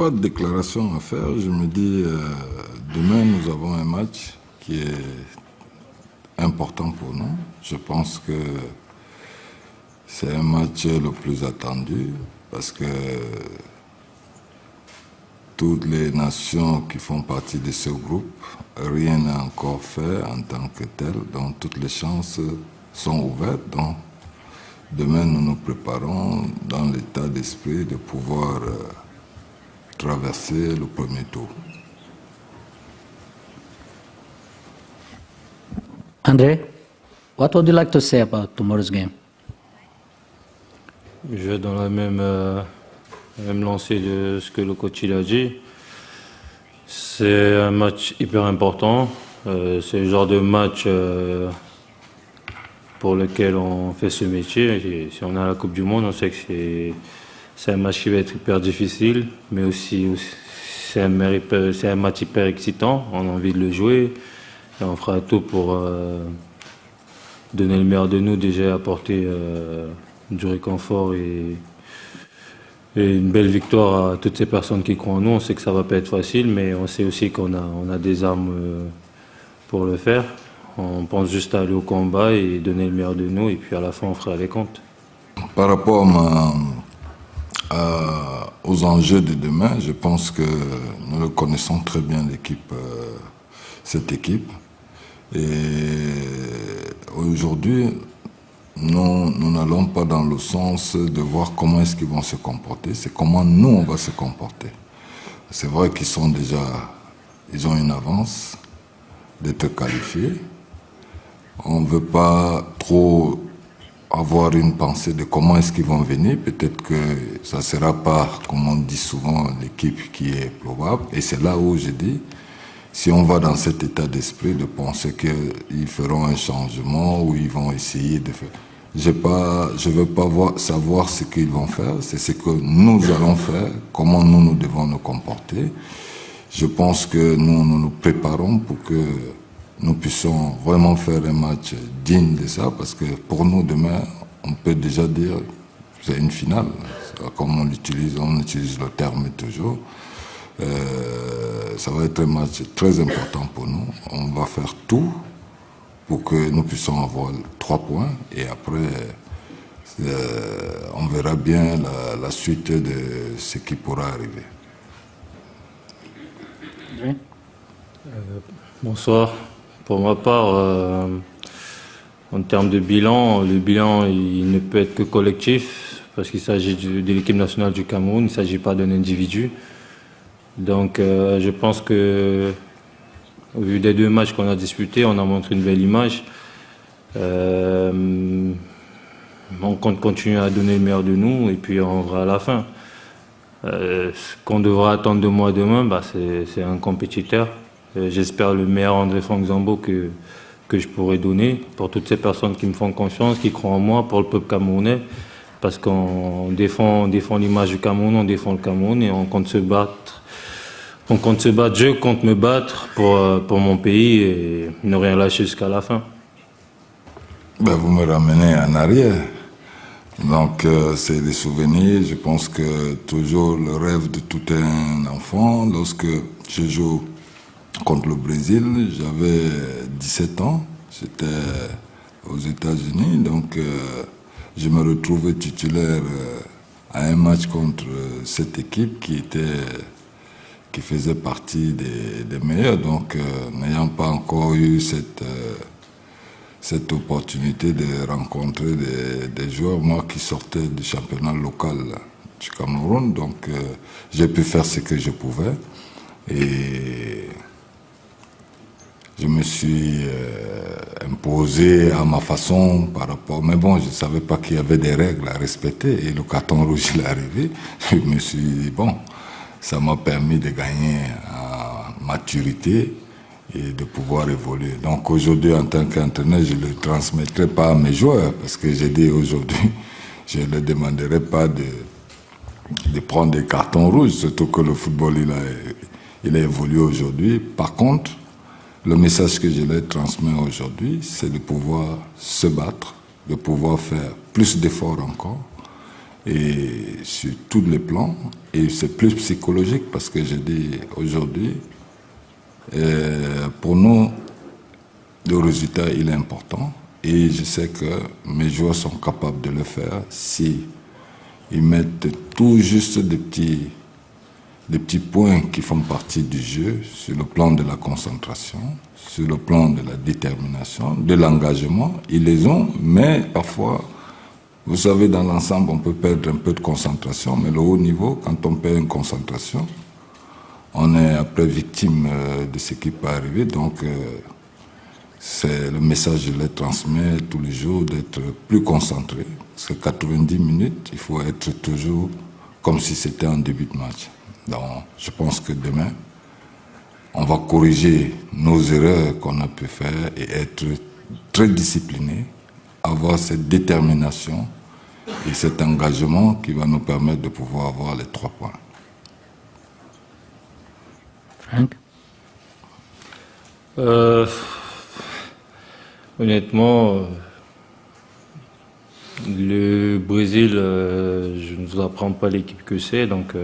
pas de déclaration à faire. Je me dis, demain, nous avons un match qui est important pour nous. Je pense que c'est un match le plus attendu parce que toutes les nations qui font partie de ce groupe, rien n'est encore fait en tant que tel, donc toutes les chances sont ouvertes. Donc, demain, nous nous préparons dans l'état d'esprit de pouvoir traverser le premier tour. André, what would you like to say about tomorrow's game? Je vais dans la même lancée de ce que le coach il a dit. C'est un match hyper important. C'est le genre de match pour lequel on fait ce métier. Et si on a la Coupe du Monde, on sait que c'est un match qui va être hyper difficile, mais aussi c'est un match hyper excitant. On a envie de le jouer et on fera tout pour donner le meilleur de nous, déjà apporter du réconfort et une belle victoire à toutes ces personnes qui croient en nous. On sait que ça ne va pas être facile, mais on sait aussi qu'on a des armes pour le faire. On pense juste à aller au combat et donner le meilleur de nous, et puis à la fin, on fera les comptes. Par rapport aux enjeux de demain, je pense que nous le connaissons très bien, cette équipe. Et aujourd'hui, nous n'allons pas dans le sens de voir comment est-ce qu'ils vont se comporter, c'est comment nous, on va se comporter. C'est vrai ils ont une avance d'être qualifiés. On ne veut pas trop avoir une pensée de comment est-ce qu'ils vont venir. Peut-être que ça ne sera pas, comme on dit souvent, l'équipe qui est probable. Et c'est là où je dis, si on va dans cet état d'esprit de penser qu'ils feront un changement ou ils vont essayer de faire... Je ne veux pas savoir ce qu'ils vont faire, c'est ce que nous allons faire, comment nous devons nous comporter. Je pense que nous préparons pour que nous puissions vraiment faire un match digne de ça, parce que pour nous, demain, on peut déjà dire c'est une finale. Comme on utilise le terme toujours. Ça va être un match très important pour nous. On va faire tout pour que nous puissions avoir 3 points et après, on verra bien la suite de ce qui pourra arriver. Bonsoir. Pour ma part, en termes de bilan, le bilan il ne peut être que collectif parce qu'il s'agit de l'équipe nationale du Cameroun, il ne s'agit pas d'un individu. Donc je pense que au vu des 2 matchs qu'on a disputés, on a montré une belle image. On compte continuer à donner le meilleur de nous et puis on verra à la fin. Ce qu'on devra attendre de moi demain, c'est un compétiteur. J'espère le meilleur André Franck Zambo que je pourrai donner pour toutes ces personnes qui me font confiance, qui croient en moi, pour le peuple camerounais. Parce qu'on défend l'image du Cameroun, on défend le Cameroun et on compte se battre. Je compte me battre pour mon pays et ne rien lâcher jusqu'à la fin. Vous me ramenez en arrière. Donc c'est des souvenirs. Je pense que toujours le rêve de tout un enfant. Lorsque je joue contre le Brésil, j'avais 17 ans. J'étais aux États-Unis. Donc je me retrouvais titulaire à un match contre cette équipe qui faisait partie des meilleurs. Donc, n'ayant pas encore eu cette opportunité de rencontrer des joueurs, moi qui sortais du championnat local du Cameroun, donc j'ai pu faire ce que je pouvais. Et je me suis imposé à ma façon par rapport... Mais bon, je ne savais pas qu'il y avait des règles à respecter. Et le carton rouge, il est arrivé. Je me suis dit, bon... Ça m'a permis de gagner en maturité et de pouvoir évoluer. Donc aujourd'hui, en tant qu'entraîneur, je ne le transmettrai pas à mes joueurs parce que j'ai dit aujourd'hui, je ne leur demanderai pas de prendre des cartons rouges, surtout que le football, il a évolué aujourd'hui. Par contre, le message que je leur transmets aujourd'hui, c'est de pouvoir se battre, de pouvoir faire plus d'efforts encore et sur tous les plans. Et c'est plus psychologique parce que je dis aujourd'hui, pour nous, le résultat il est important. Et je sais que mes joueurs sont capables de le faire si ils mettent tout juste des petits points qui font partie du jeu sur le plan de la concentration, sur le plan de la détermination, de l'engagement. Ils les ont, mais parfois, vous savez, dans l'ensemble, on peut perdre un peu de concentration, mais le haut niveau, quand on perd une concentration, on est après victime de ce qui peut arriver. Donc, c'est le message que je les transmets tous les jours d'être plus concentré. Parce que 90 minutes, il faut être toujours comme si c'était en début de match. Donc, je pense que demain, on va corriger nos erreurs qu'on a pu faire et être très discipliné, avoir cette détermination et cet engagement qui va nous permettre de pouvoir avoir les 3 points. Frank? Honnêtement, le Brésil, je ne vous apprends pas l'équipe que c'est, donc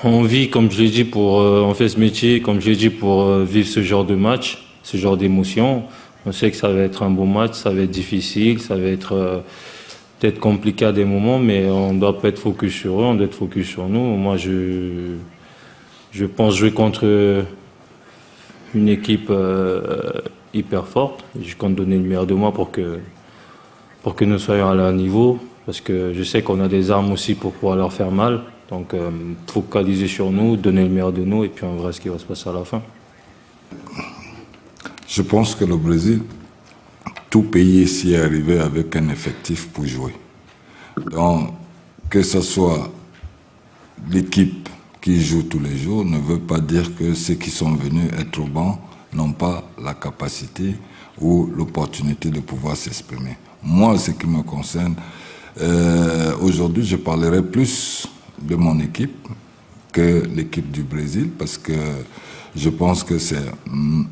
on vit, comme je l'ai dit, on fait ce métier, comme je l'ai dit, pour vivre ce genre de match, ce genre d'émotion. On sait que ça va être un bon match, ça va être difficile, ça va être peut-être compliqué à des moments, mais on ne doit pas être focus sur eux, on doit être focus sur nous. Moi, je pense jouer contre une équipe hyper forte. Je compte donner le meilleur de moi pour que nous soyons à leur niveau, parce que je sais qu'on a des armes aussi pour pouvoir leur faire mal. Donc, focaliser sur nous, donner le meilleur de nous, et puis on verra ce qui va se passer à la fin. Je pense que le Brésil, tout pays ici est arrivé avec un effectif pour jouer. Donc, que ce soit l'équipe qui joue tous les jours ne veut pas dire que ceux qui sont venus être au banc n'ont pas la capacité ou l'opportunité de pouvoir s'exprimer. Moi, ce qui me concerne, aujourd'hui, je parlerai plus de mon équipe que l'équipe du Brésil, parce que je pense que c'est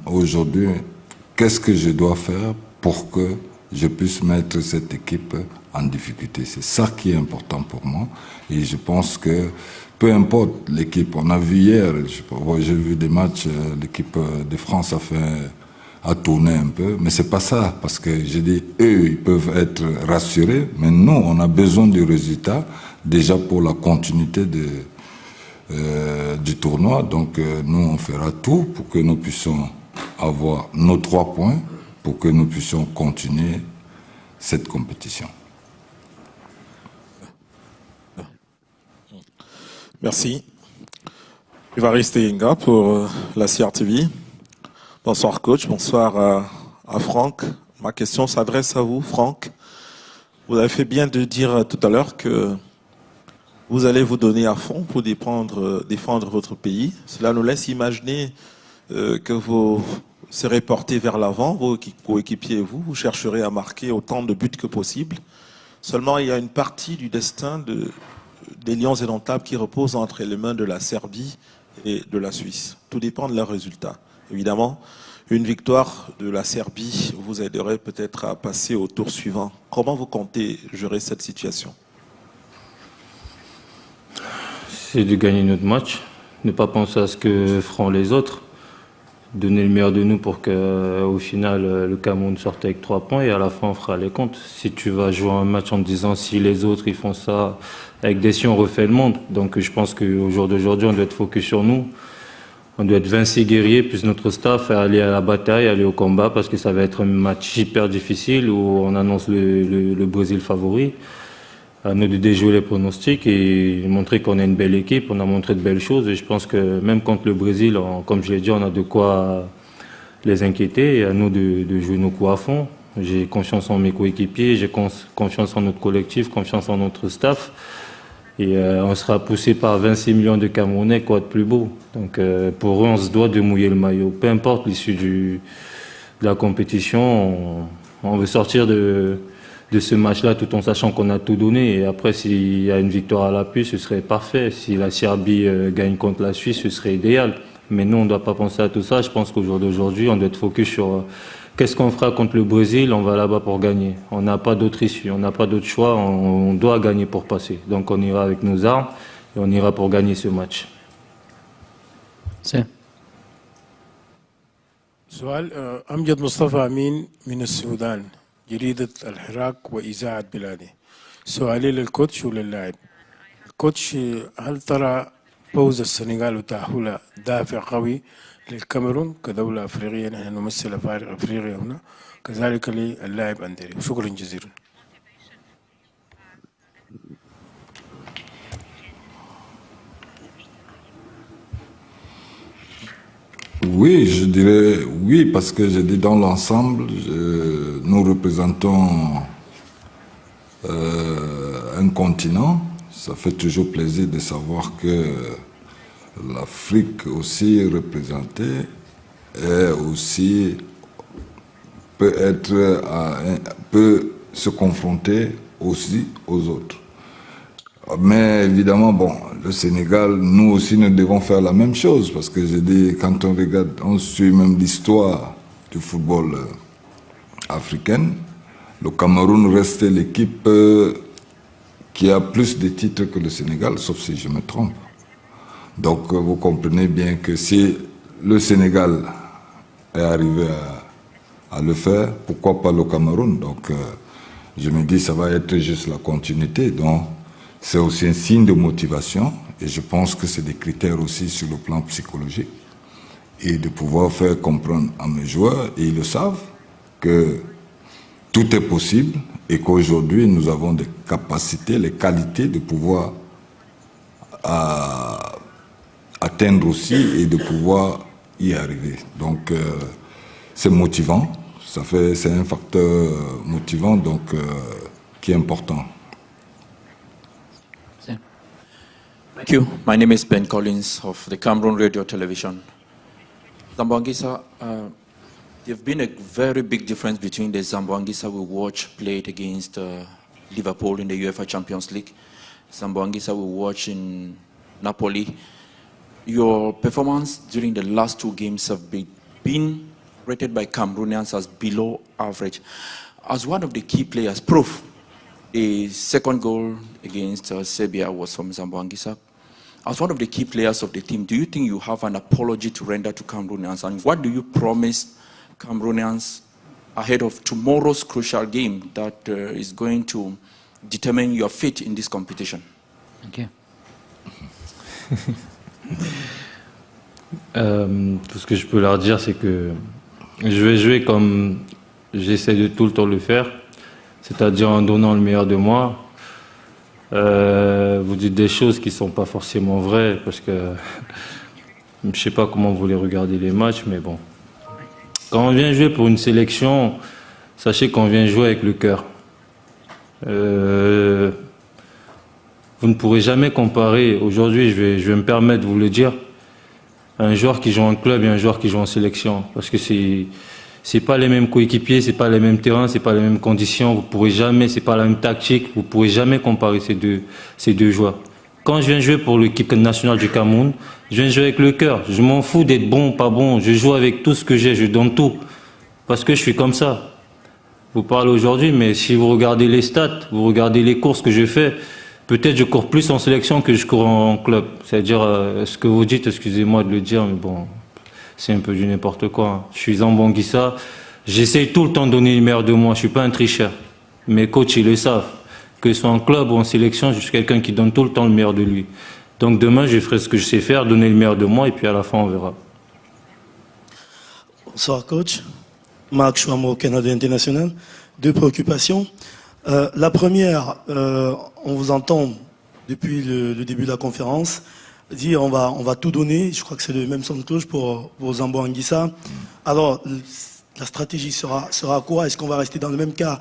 aujourd'hui, qu'est-ce que je dois faire pour que je puisse mettre cette équipe en difficulté. C'est ça qui est important pour moi. Et je pense que peu importe l'équipe, on a vu hier, j'ai vu des matchs, l'équipe de France a tourné un peu, mais c'est pas ça, parce que je dis, eux, ils peuvent être rassurés, mais nous, on a besoin du résultat, déjà pour la continuité du tournoi. Donc, nous, on fera tout pour que nous puissions avoir nos 3 points, pour que nous puissions continuer cette compétition. Merci. Évariste Inga pour la CRTV. Bonsoir coach, bonsoir à Franck. Ma question s'adresse à vous, Franck. Vous avez fait bien de dire tout à l'heure que vous allez vous donner à fond pour défendre votre pays. Cela nous laisse imaginer que vous serez porté vers l'avant, vos coéquipiers et vous chercherez à marquer autant de buts que possible. Seulement, il y a une partie du destin des Lions indomptables qui repose entre les mains de la Serbie et de la Suisse. Tout dépend de leurs résultats. Évidemment, une victoire de la Serbie vous aiderait peut-être à passer au tour suivant. Comment vous comptez gérer cette situation ? C'est de gagner notre match, ne pas penser à ce que feront les autres, donner le meilleur de nous pour qu'au final le Cameroun sorte avec 3 points et à la fin on fera les comptes. Si tu vas jouer un match en te disant si les autres ils font ça, avec des si on refait le monde. Donc je pense qu'au jour d'aujourd'hui on doit être focus sur nous. On doit être 26 guerriers plus notre staff et aller à la bataille, aller au combat parce que ça va être un match hyper difficile où on annonce le Brésil favori. À nous de déjouer les pronostics et montrer qu'on est une belle équipe, on a montré de belles choses et je pense que même contre le Brésil, comme je l'ai dit, on a de quoi les inquiéter et à nous de jouer nos coups à fond. J'ai confiance en mes coéquipiers, j'ai confiance en notre collectif, confiance en notre staff et on sera poussé par 26 millions de Camerounais, quoi de plus beau. Donc pour eux, on se doit de mouiller le maillot. Peu importe l'issue de la compétition, on veut sortir de ce match-là tout en sachant qu'on a tout donné. Et après, s'il y a une victoire à l'appui, ce serait parfait. Si la Serbie gagne contre la Suisse, ce serait idéal. Mais nous, on ne doit pas penser à tout ça. Je pense qu'au jour d'aujourd'hui, on doit être focus qu'est-ce qu'on fera contre le Brésil? On va là-bas pour gagner. On n'a pas d'autre issue, on n'a pas d'autre choix, on doit gagner pour passer. Donc on ira avec nos armes et on ira pour gagner ce match. C'est. سؤال أمجد مصطفى أمين من السودان جريدة الحراك وإذاعة بلادي. سؤالي للكوتش وللاعب. الكوتش هل ترى فوز السنغال وتأهلها دافع قوي للكاميرون كدولة أفريقية؟ نحن نمثل أفريقيا هنا، كذلك للاعب أندري. شكرا جزيلا. Oui, je dirais oui, parce que je dis dans l'ensemble, nous représentons un continent. Ça fait toujours plaisir de savoir que l'Afrique aussi représentée est aussi peut se confronter aussi aux autres. Mais évidemment, bon, le Sénégal, nous aussi, nous devons faire la même chose, parce que je dis, quand on regarde, on suit même l'histoire du football africain, le Cameroun reste l'équipe qui a plus de titres que le Sénégal, sauf si je me trompe. Donc vous comprenez bien que si le Sénégal est arrivé à le faire, pourquoi pas le Cameroun? Donc je me dis, ça va être juste la continuité. Donc c'est aussi un signe de motivation, et je pense que c'est des critères aussi sur le plan psychologique, et de pouvoir faire comprendre à mes joueurs, et ils le savent, que tout est possible, et qu'aujourd'hui nous avons des capacités, les qualités de pouvoir atteindre aussi et de pouvoir y arriver. Donc c'est motivant, c'est un facteur motivant donc qui est important. Thank you. My name is Ben Collins of the Cameroon Radio Television. Zamboanguissa, there's been a very big difference between the Zamboanguissa we watch played against Liverpool in the UEFA Champions League, Zamboanguissa we watch in Napoli. Your performance during the last two games have been rated by Cameroonians as below average. As one of the key players, proof, the second goal against Serbia was from Zamboanguissa. As one of the key players of the team, do you think you have an apology to render to Cameroonians? And what do you promise Cameroonians ahead of tomorrow's crucial game that is going to determine your fate in this competition? Ok. Tout ce que je peux leur dire, c'est que je vais jouer comme j'essaie de tout le temps le faire, c'est-à-dire en donnant le meilleur de moi. Vous dites des choses qui ne sont pas forcément vraies, parce que je ne sais pas comment vous les regardez les matchs, mais bon. Quand on vient jouer pour une sélection, sachez qu'on vient jouer avec le cœur. Vous ne pourrez jamais comparer, aujourd'hui je vais me permettre de vous le dire, un joueur qui joue en club et un joueur qui joue en sélection. Parce que c'est pas les mêmes coéquipiers, c'est pas les mêmes terrains, c'est pas les mêmes conditions. Vous pourrez jamais, c'est pas la même tactique. Vous pourrez jamais comparer ces deux joueurs. Quand je viens jouer pour l'équipe nationale du Cameroun, je viens jouer avec le cœur. Je m'en fous d'être bon ou pas bon. Je joue avec tout ce que j'ai, je donne tout. Parce que je suis comme ça. Vous parlez aujourd'hui, mais si vous regardez les stats, vous regardez les courses que je fais, peut-être je cours plus en sélection que je cours en club. C'est-à-dire, ce que vous dites, excusez-moi de le dire, mais bon, c'est un peu du n'importe quoi. Hein. Je suis Zamboanguissa, j'essaye tout le temps de donner le meilleur de moi, je ne suis pas un tricheur. Mes coachs, ils le savent. Que ce soit en club ou en sélection, je suis quelqu'un qui donne tout le temps le meilleur de lui. Donc demain, je ferai ce que je sais faire, donner le meilleur de moi, et puis à la fin, on verra. Bonsoir coach. Marc Chouamau, Canada International. Deux préoccupations. La première, on vous entend depuis le début de la conférence dire on va tout donner. Je crois que c'est le même son de cloche pour Zamboanguissa. Alors, la stratégie sera quoi? Est-ce qu'on va rester dans le même cas,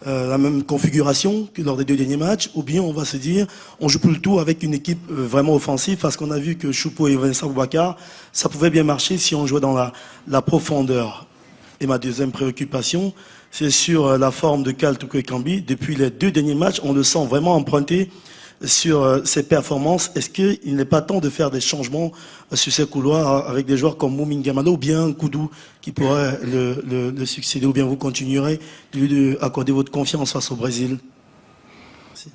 la même configuration que lors des deux derniers matchs, ou bien on va se dire on joue pour le tout avec une équipe vraiment offensive, parce qu'on a vu que Choupo et Vincent Boubacar, ça pouvait bien marcher si on jouait dans la profondeur. Et ma deuxième préoccupation, c'est sur la forme de Kal Toukou Ekambi. Depuis les deux derniers matchs, on le sent vraiment emprunté sur ses performances. Est-ce qu'il n'est pas temps de faire des changements sur ces couloirs avec des joueurs comme Moumine Gamado ou bien Koudou qui pourrait le succéder, ou bien vous continuerez d'accorder votre confiance face au Brésil? Merci.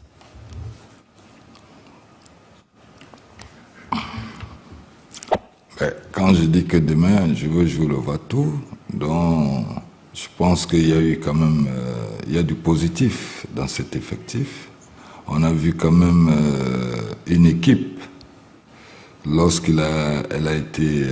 Quand je dis que demain, je veux jouer le Vatou, donc je pense qu'il y a eu quand même il y a du positif dans cet effectif. On a vu quand même une équipe, lorsqu'elle a été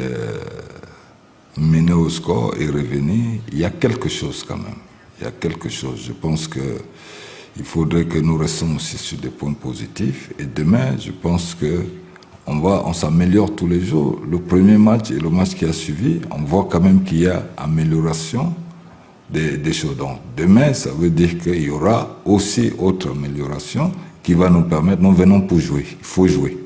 menée au score et revenue, il y a quelque chose quand même. Il y a quelque chose. Je pense qu'il faudrait que nous restions aussi sur des points positifs. Et demain, je pense que on s'améliore tous les jours. Le premier match et le match qui a suivi, on voit quand même qu'il y a amélioration des choses. Donc demain, ça veut dire qu'il y aura aussi autre amélioration qui va nous permettre, nous venons pour jouer. Il faut jouer.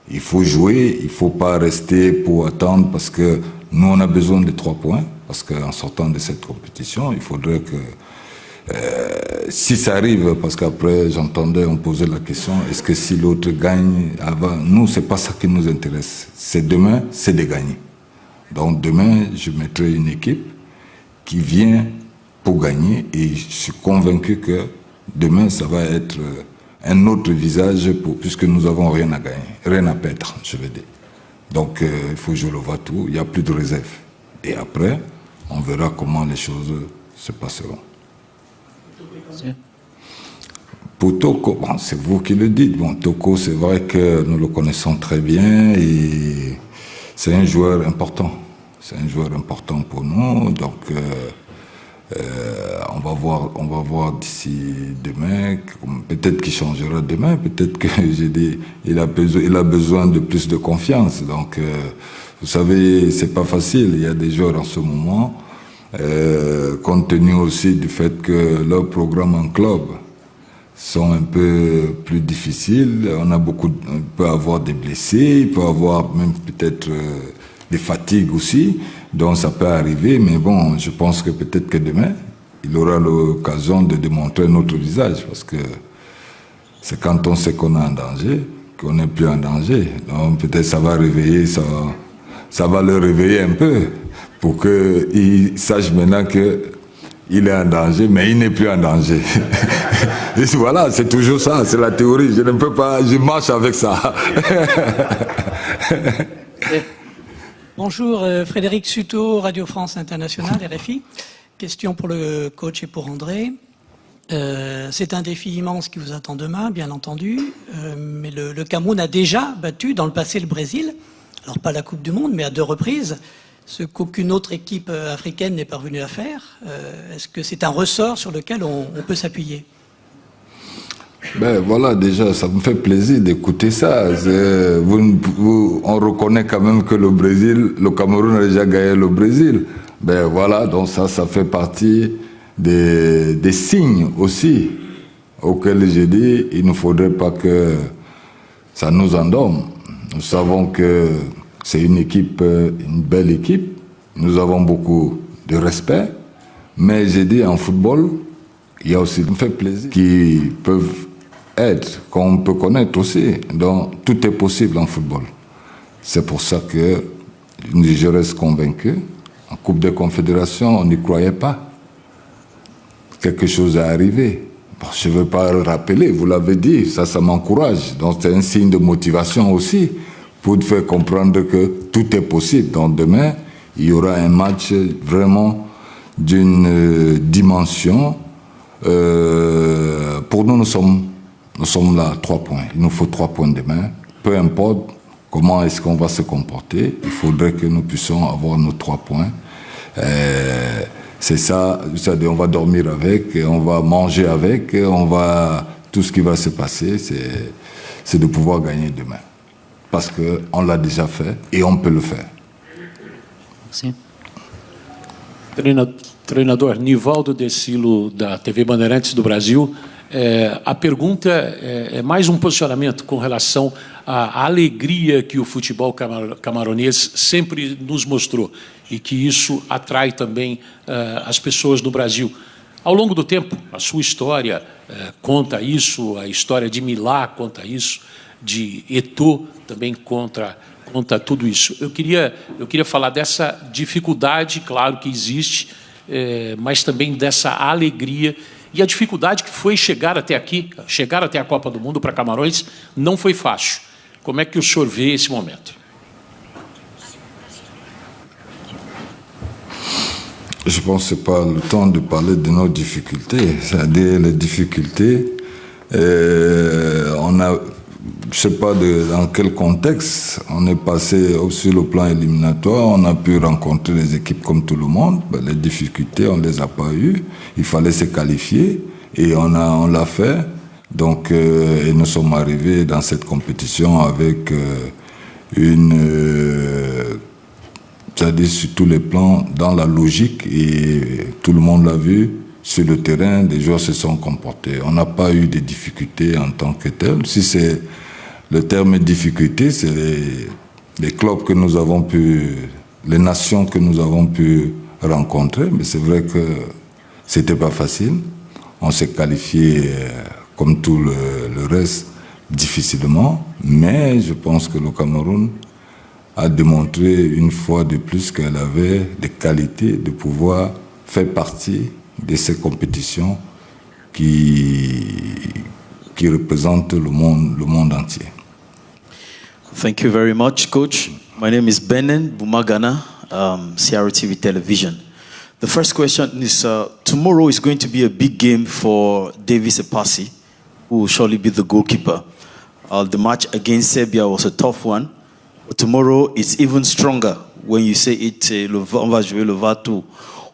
Il faut jouer, il ne faut pas rester pour attendre parce que nous, on a besoin de 3 points. Parce qu'en sortant de cette compétition, il faudrait que si ça arrive, parce qu'après j'entendais, on posait la question, est-ce que si l'autre gagne avant, nous c'est pas ça qui nous intéresse. C'est demain, c'est de gagner. Donc demain, je mettrai une équipe qui vient pour gagner et je suis convaincu que demain ça va être un autre visage puisque nous n'avons rien à gagner, rien à perdre, je veux dire. Donc il faut jouer le Vatou, il n'y a plus de réserve. Et après, on verra comment les choses se passeront. Pour Toko, bon, c'est vous qui le dites. Bon, Toko, c'est vrai que nous le connaissons très bien et c'est un joueur important. C'est un joueur important pour nous. Donc, on va voir d'ici demain. Peut-être qu'il changera demain. Peut-être que j'ai dit, il a besoin de plus de confiance. Donc, vous savez, c'est pas facile. Il y a des joueurs en ce moment. Compte tenu aussi du fait que leurs programmes en club sont un peu plus difficiles, on peut avoir des blessés, il peut avoir même peut-être des fatigues aussi, donc ça peut arriver, mais bon, je pense que peut-être que demain, il aura l'occasion de démontrer notre visage, parce que c'est quand on sait qu'on est en danger, qu'on n'est plus en danger, donc peut-être ça va réveiller, ça va le réveiller un peu, pour qu'il sache maintenant qu'il est en danger, mais il n'est plus en danger. Et voilà, c'est toujours ça, c'est la théorie. Je ne peux pas, je marche avec ça. Bonjour, Frédéric Suto, Radio France Internationale, RFI. Question pour le coach et pour André. C'est un défi immense qui vous attend demain, bien entendu, mais le Cameroun a déjà battu dans le passé le Brésil, alors pas la Coupe du Monde, mais à 2 reprises. Ce qu'aucune autre équipe africaine n'est parvenue à faire. Est-ce que c'est un ressort sur lequel on peut s'appuyer? Ben voilà, déjà, ça me fait plaisir d'écouter ça. On reconnaît quand même que le Cameroun a déjà gagné le Brésil. Ben voilà, donc ça fait partie des signes aussi auxquels j'ai dit il ne faudrait pas que ça nous endorme. Nous savons que c'est une équipe, une belle équipe. Nous avons beaucoup de respect. Mais j'ai dit en football, il y a aussi, ça me fait plaisir, qui peuvent être, qu'on peut connaître aussi. Donc tout est possible en football. C'est pour ça que je reste convaincu. En Coupe des Confédérations, on n'y croyait pas. Quelque chose est arrivé. Bon, je ne veux pas le rappeler, vous l'avez dit, ça m'encourage. Donc c'est un signe de motivation aussi, pour te faire comprendre que tout est possible. Donc demain, il y aura un match vraiment d'une dimension. Pour nous, nous sommes là, 3 points. Il nous faut 3 points demain. Peu importe comment est-ce qu'on va se comporter, il faudrait que nous puissions avoir nos 3 points. C'est ça, on va dormir avec, on va manger avec, tout ce qui va se passer, c'est de pouvoir gagner demain. Parce qu'on l'a déjà fait et on peut le faire. Sim. Treinador Nivaldo Decilo, da TV Bandeirantes do Brasil. A pergunta é mais posicionamento com relação à alegria que o futebol camaronês sempre nos mostrou e que isso atrai também as pessoas no Brasil. Ao longo do tempo, a sua história conta isso, a história de Milá conta isso, de Eto'o também conta tudo isso. Eu queria falar dessa dificuldade, claro que existe, mas também dessa alegria e a dificuldade que foi chegar até aqui, chegar até a Copa do Mundo para Camarões, não foi fácil. Como é que o senhor vê esse momento? Je pense que ce n'est pas le temps de parler de nos difficultés. C'est-à-dire les difficultés, on a, je ne sais pas dans quel contexte, on est passé sur le plan éliminatoire, on a pu rencontrer des équipes comme tout le monde. Ben, les difficultés, on ne les a pas eues. Il fallait se qualifier et on l'a fait. Donc, et nous sommes arrivés dans cette compétition avec c'est-à-dire sur tous les plans, dans la logique, et tout le monde l'a vu, sur le terrain, les joueurs se sont comportés. On n'a pas eu de difficultés en tant que tel. Si c'est le terme difficulté, c'est les clubs que nous avons pu, les nations que nous avons pu rencontrer, mais c'est vrai que c'était pas facile. On s'est qualifié, comme tout le reste, difficilement, mais je pense que le Cameroun a démontré une fois de plus qu'elle avait des qualités de pouvoir faire partie de ces compétitions qui représentent le monde entier. Thank you very much, Coach. My name is Benin Bumagana, CRTV Television. The first question is, tomorrow is going to be a big game for Davis Epasi, who will surely be the goalkeeper. The match against Serbia was a tough one. But tomorrow it's even stronger when you say on va jouer le VAR2.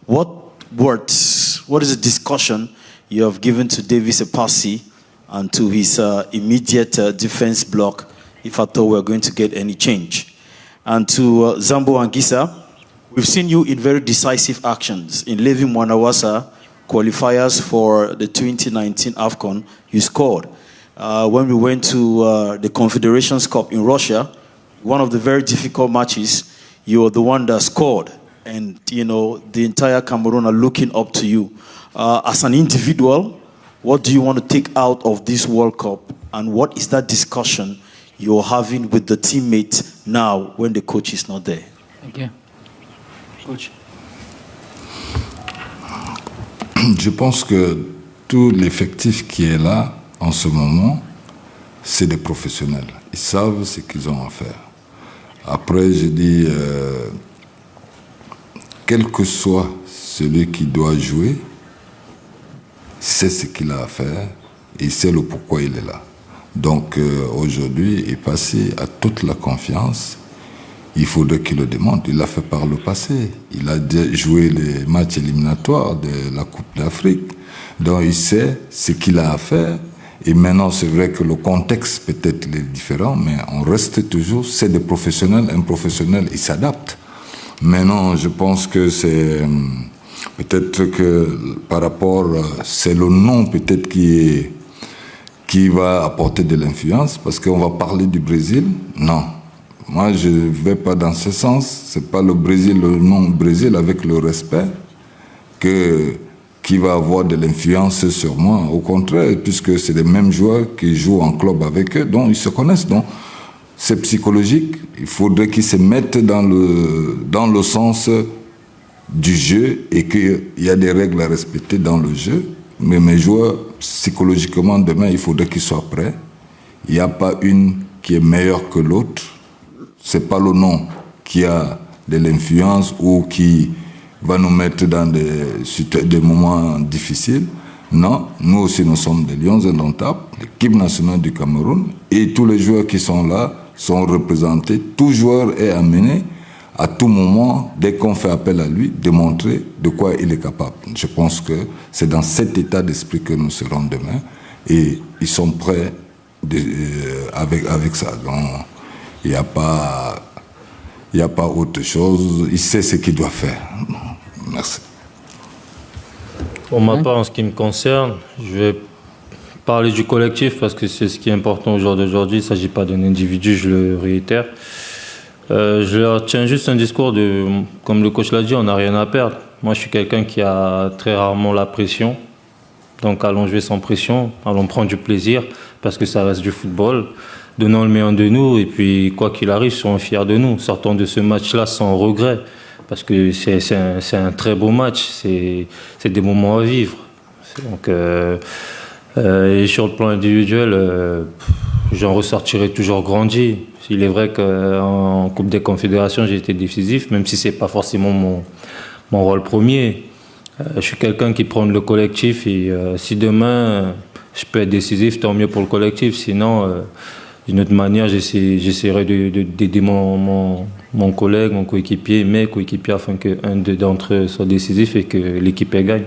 What is the discussion you have given to Davis Epasi and to his immediate defense block if at all we're going to get any change? And to Zambo Anguissa, we've seen you in very decisive actions. In Levi Mwanawasa qualifiers for the 2019 AFCON, you scored. When we went to the Confederations Cup in Russia, one of the very difficult matches, you are the one that scored. And, you know, the entire Cameroon are looking up to you. As an individual, what do you want to take out of this World Cup? And what is that discussion you're having with the teammates now when the coach is not there? Thank you. Coach. Je pense que tout l'effectif qui est là en ce moment, c'est des professionnels. Ils savent ce qu'ils ont à faire. Après, je dis, quel que soit celui qui doit jouer, sait ce qu'il a à faire et sait le pourquoi il est là. Donc aujourd'hui, Epasi a toute la confiance. Il faudrait qu'il le démontre. Il l'a fait par le passé. Il a joué les matchs éliminatoires de la Coupe d'Afrique. Donc il sait ce qu'il a à faire. Et maintenant, c'est vrai que le contexte peut-être est différent, mais on reste toujours, c'est des professionnels. Un professionnel, il s'adapte. Maintenant, je pense que c'est peut-être que par rapport, c'est le nom peut-être qui va apporter de l'influence, parce qu'on va parler du Brésil. Non, moi je ne vais pas dans ce sens. C'est pas le Brésil, le nom Brésil avec le respect qui va avoir de l'influence sur moi. Au contraire, puisque c'est les mêmes joueurs qui jouent en club avec eux, donc ils se connaissent. Donc c'est psychologique. Il faudrait qu'ils se mettent dans le sens du jeu et qu'il y a des règles à respecter dans le jeu. Mais mes joueurs, psychologiquement, demain, il faudrait qu'ils soient prêts. Il n'y a pas une qui est meilleure que l'autre. Ce n'est pas le nom qui a de l'influence ou qui va nous mettre dans des moments difficiles. Non, nous aussi, nous sommes des lions indomptables, l'équipe nationale du Cameroun, et tous les joueurs qui sont là sont représentés. Tout joueur est amené, à tout moment, dès qu'on fait appel à lui, de montrer de quoi il est capable. Je pense que c'est dans cet état d'esprit que nous serons demain, et ils sont prêts avec ça. Donc, il n'y a pas autre chose. Il sait ce qu'il doit faire. Merci. Pour ma part, en ce qui me concerne, je vais parler du collectif parce que c'est ce qui est important au jour d'aujourd'hui. Il ne s'agit pas d'un individu, je le réitère. Je leur tiens juste un discours comme le coach l'a dit, on n'a rien à perdre. Moi, je suis quelqu'un qui a très rarement la pression. Donc, allons jouer sans pression, allons prendre du plaisir, parce que ça reste du football. Donnons le meilleur de nous, et puis, quoi qu'il arrive, soyons fiers de nous. Sortons de ce match-là sans regret, parce que c'est un très beau match, c'est des moments à vivre. Donc, et sur le plan individuel, j'en ressortirai toujours grandi. Il est vrai qu'en Coupe des Confédérations, j'ai été décisif, même si ce n'est pas forcément mon rôle premier. Je suis quelqu'un qui prend le collectif et si demain je peux être décisif, tant mieux pour le collectif. Sinon, d'une autre manière, j'essaierai d'aider mon collègue, mon coéquipier, mes coéquipiers, afin qu'un d'entre eux soit décisif et que l'équipe gagne.